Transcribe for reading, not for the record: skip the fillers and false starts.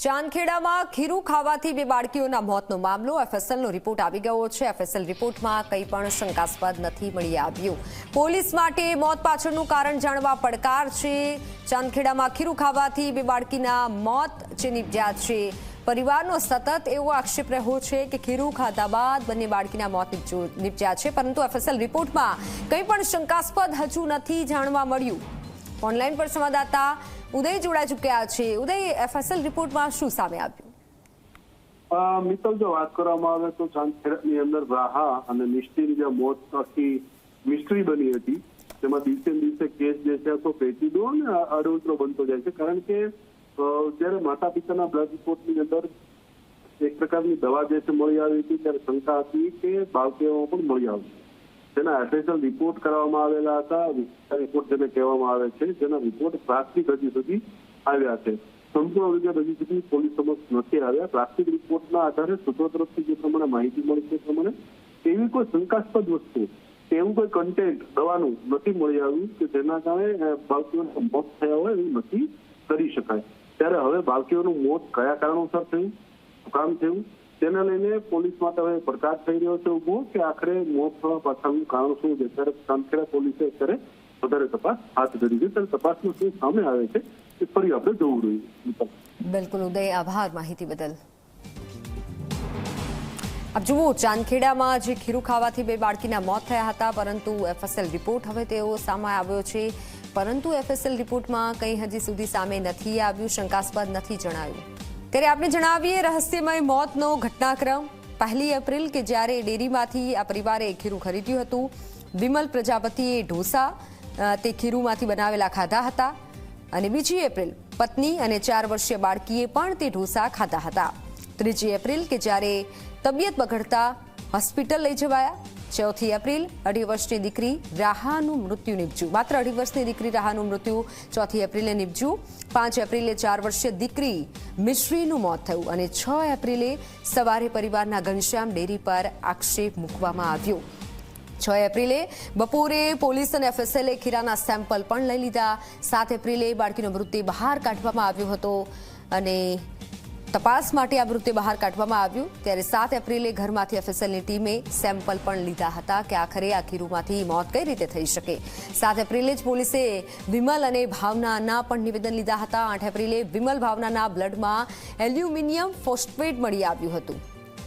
ચાંદખેડામાં ખીરું ખાવાથી બે બાળકીઓના મોતનો મામલો એફએસએલનો રિપોર્ટ આવી ગયો છે। એફએસએલ રિપોર્ટમાં કંઈ પણ શંકાસ્પદ નથી મળી આવ્યું। પોલીસ માટે મોત પાછળનું કારણ જાણવા પડકાર છે। ચાંદખેડામાં ખીરું ખાવાથી બે બાળકીના મોત નીપજ્યા છે। પરિવારનો સતત એવો આક્ષેપ રહ્યો છે કે ખીરું ખાધા બાદ બંને બાળકીના મોત નીપજ્યા છે, પરંતુ એફએસએલ રિપોર્ટમાં કંઈ પણ શંકાસ્પદ હજુ નથી જાણવા મળ્યું। ઓનલાઈન પર સંવાદદાતા ઉદય જોડાઈ ચૂક્યા છે। ઉદય, એફએસએલ રિપોર્ટમાં શું સામે આવ્યું? મિત્તલ, જો વાત કરવામાં આવે તો ચાંદખેડાની અંદર રાહા અને નિષ્ઠીની જે મોત આખી મિસ્ટ્રી બની હતી, તેમાં દિવસે દિવસે કેસ જે છે તો પેચીદો અને અડવતરો બનતો જાય છે। કારણ કે જ્યારે માતા પિતાના બ્લડ રિપોર્ટની અંદર એક પ્રકારની દવા જે છે મળી આવી હતી, ત્યારે શંકા હતી કે બાળકીઓમાં પણ મળી આવશે। જેના એફએસએલ રિપોર્ટ કરવામાં આવેલા હતા, રિપોર્ટ જેને કહેવામાં આવે છે, જેના રિપોર્ટ પ્રાથમિક હજી સુધી આવ્યા છે। સંપૂર્ણ વિગત હજી સુધી પોલીસ સમક્ષ નથી આવ્યા। પ્રાથમિક રિપોર્ટના આધારે સૂત્રો તરફથી જે પ્રમાણે માહિતી મળી છે પ્રમાણે એવી કોઈ શંકાસ્પદ વસ્તુ, એવું કોઈ કન્ટેન્ટ દવાનું નથી મળી આવ્યું કે જેના કારણે બાળકીઓનું મોત થયા હોય એવું નથી કરી શકાય। ત્યારે હવે બાળકીઓનું મોત કયા કારણોસર થયું, શું કામ થયું, તેને લઈને પોલીસ માટે હવે પડકાર થઈ રહ્યો છે ઉભો કે આખરે મોત થવા પાછળનું કારણ શું છે। ત્યારે ચાંદખેડા પોલીસે અત્યારે વધારે તપાસ હાથ ધરી છે। ત્યારે તપાસમાં શું સામે આવે છે એ ફરી આપણે જોવું જોઈએ। બિલકુલ ઉદય, આભાર માહિતી બદલ। આપ જુઓ, ચાંદખેડામાં જે ખીરું ખાવાથી બે બાળકીના મોત થયા હતા, પરંતુ એફએસએલ રિપોર્ટ હવે તેઓ સામે આવ્યો છે, પરંતુ એફએસએલ રિપોર્ટમાં કંઈ હજી સુધી સામે નથી આવ્યું, શંકાસ્પદ નથી જણાયું। ત્યારે આપણે જણાવીએ રહસ્યમય મોતનો ઘટનાક્રમ। 1 એપ્રિલ કે જ્યારે ડેરીમાંથી આ પરિવારે ખીરું ખરીદ્યું હતું, વિમલ પ્રજાપતિએ ઢોસા તે ખીરુંમાંથી બનાવેલા ખાધા હતા, અને 2 એપ્રિલ પત્ની અને 4 વર્ષીય બાળકીએ પણ તે ઢોસા ખાધા હતા। 3 એપ્રિલ કે જ્યારે તબિયત બગડતા હોસ્પિટલ લઈ જવાયા। 4 એપ્રિલ 2.5 વર્ષની દીકરી રાહાનું મૃત્યુ નીપજ્યું। માત્ર 2.5 વર્ષની દીકરી રાહાનું મૃત્યુ 4 એપ્રિલે નીપજ્યું। 5 એપ્રિલે 4 વર્ષીય દીકરી મિશ્રીનું મોત થયું, અને 6 એપ્રિલે સવારે પરિવારના ઘનશ્યામ ડેરી પર આક્ષેપ મૂકવામાં આવ્યો। 6 એપ્રિલે બપોરે પોલીસ અને એફએસએલે ખીરાના સેમ્પલ પણ લઈ લીધા। 7 એપ્રિલે બાળકીનો મૃતદેહ બહાર કાઢવામાં આવ્યો હતો, અને તપાસ માટે આ મૃતદેહ બહાર કાઢવામાં આવ્યું। ત્યારે 7 એપ્રિલે ઘરમાંથી એફએસએલની ટીમે સેમ્પલ પણ લીધા હતા કે આખરે આ ખીરુંમાંથી મોત કઈ રીતે થઈ શકે। 7 એપ્રિલે જ પોલીસે વિમલ અને ભાવનાના પણ નિવેદન લીધા હતા। 8 એપ્રિલે વિમલ ભાવનાના બ્લડમાં એલ્યુમિનિયમ ફોસ્ફેટ મળી આવ્યું હતું।